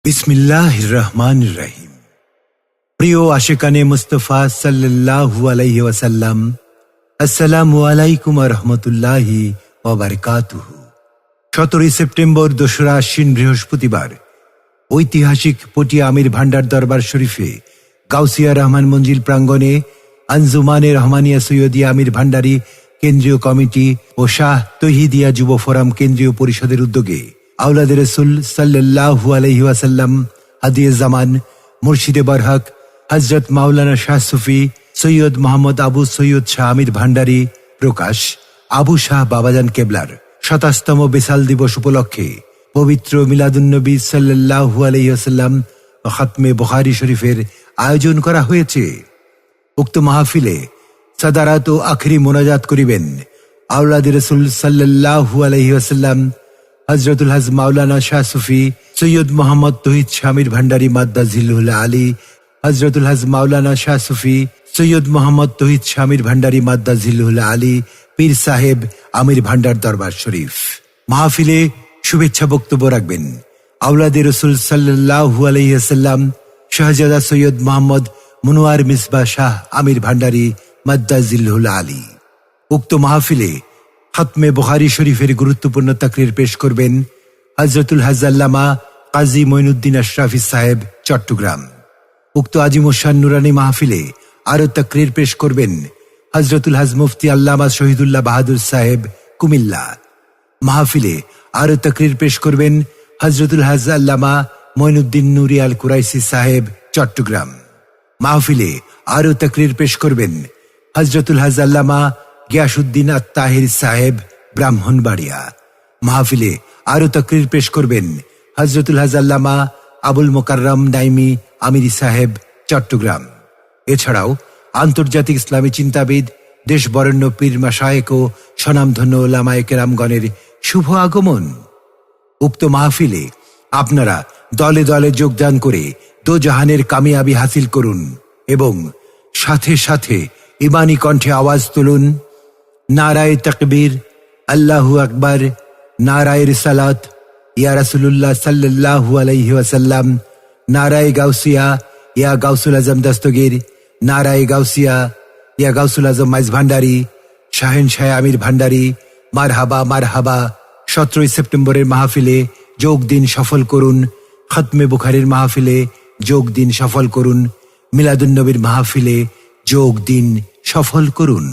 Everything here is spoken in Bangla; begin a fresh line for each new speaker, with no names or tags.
বিসমিল্লাহির রহমানির রহিম। প্রিয় আশিকানে মুস্তাফা সাল্লাল্লাহু আলাইহি ওয়াসাল্লাম, আসসালামু আলাইকুম ওয়া রাহমাতুল্লাহি ওয়া বারাকাতুহু। 17 সেপ্টেম্বর 2রা আশ্বিন বৃহস্পতিবার ঐতিহাসিক পটিয়া আমির ভান্ডার দরবার শরীফে গাউসিয়া রহমান মঞ্জিল প্রাঙ্গণে আঞ্জুমানে রহমানিয়া সৈয়দিয়া আমির ভান্ডারী কেন্দ্রীয় কমিটি ও শাহ তৌহিদিয়া যুব ফোরাম কেন্দ্রীয় পরিষদের উদ্যোগে আওলাদে রসুল সাল্লাল্লাহু আলাইহি ওয়াসাল্লাম হাদিয়ে জামান মুর্শিদে বরহক হযরত মাওলানা শাহ সুফি সৈয়দ মোহাম্মদ আবু সৈয়দ শাহ আমির ভান্ডারী প্রকাশ আবু শাহ বাবাজান কেবলার 27তম বিসাল দিবস উপলক্ষে পবিত্র মিলাদুন্নবী সাল্লাল্লাহু আলাইহি ওয়াসাল্লাম ও খাতমে বুখারী শরীফের আয়োজন করা হয়েছে। উক্ত মাহফিলে সাদারাত ও আখরি মোনাজাত করিবেন আওলাদে রসুল সাল্লাল্লাহু আলাইহি ওয়াসাল্লাম হযরতুল হজ মাওলানা শাহ সুফি সৈয়দ মোহাম্মদ তৌহিদ শাহ আমির ভান্ডারী মাদ্দাজিলুল আলী, হযরতুল হজ মাওলানা শাহ সুফি সৈয়দ মোহাম্মদ তৌহিদ শাহ আমির ভান্ডারী মাদ্দাজিলুল আলী পীর সাহেব আমির ভান্ডার দরবার শরীফ। মাহফিলে শুভেচ্ছা বক্তব্য রাখবেন আওলাদে রসুল সাল্লাল্লাহু আলাইহি ওয়াসাল্লাম শাহজাদা সৈয়দ মোহাম্মদ মুনওয়ার মিসবাহ শাহ আমির ভান্ডারী মাদ্দাজিলুল আলী। উক্ত মাহফিলে খাতমে বুখারী শরীফের গুরুত্বপূর্ণ তাকরীর পেশ করবেন হযরতুল হজ আল্লামা কাজী মঈনুদ্দিন আশরাফী সাহেব চট্টগ্রাম। উক্ত আজিমুশান নুরানী মাহফিলে আরো তাকরীর পেশ করবেন হযরতুল হজ মুফতি আল্লামা শহীদুল্লাহ বাহাদুর সাহেব কুমিল্লা। মাহফিলে আরো তাকরীর পেশ করবেন হযরতুল হজ আল্লামা মঈনুদ্দিন নুরি আল কুরাইশি সাহেব চট্টগ্রাম। মাহফিলে আরো তাকরীর পেশ করবেন হযরতুল হজ আল্লামা গিয়াসউদ্দিন আত-তাহির সাহেব ব্রাহ্মণবাড়িয়া। মাহফিলে আরো তাকরীর পেশ করবেন হযরতুল হজ আল্লামা আবুল মোকাররম নাইমি আমিরি সাহেব চট্টগ্রাম। এছাড়াও আন্তর্জাতিক ইসলামী চিন্তাবিদ, দেশ বরেণ্য পীর মাশায়েখ ও স্বনামধন্য উলামায়ে কেরামগণের শুভ আগমন। উক্ত মাহফিলে আপনারা দলে দলে যোগদান করে দোজাহানের কামিয়াবি হাসিল করুন এবং সাথে সাথে ইমানি কণ্ঠে আওয়াজ তুলুন, নারায়ে তাকবীর, আল্লাহু আকবার, নারায়ে রিসালাত, ইয়া রাসূলুল্লাহ সাল্লাল্লাহু আলাইহি ওয়াসাল্লাম, নারায়ে গাউসিয়া, ইয়া গাউসুল আজম দস্তগীর, নারায়ে গাউসিয়া, ইয়া গাউসুল আজম মাইজ ভান্ডারী, শাহেনশাহ আমির ভান্ডারী, মারহাবা মারহাবা। 17 সেপ্টেম্বরের মাহফিলে যোগ দিন সফল করুন, খাতমে বুখারীর মাহফিলে যোগ দিন সফল করুন, মিলাদুন্নবীর মাহফিলে যোগ দিন সফল করুন।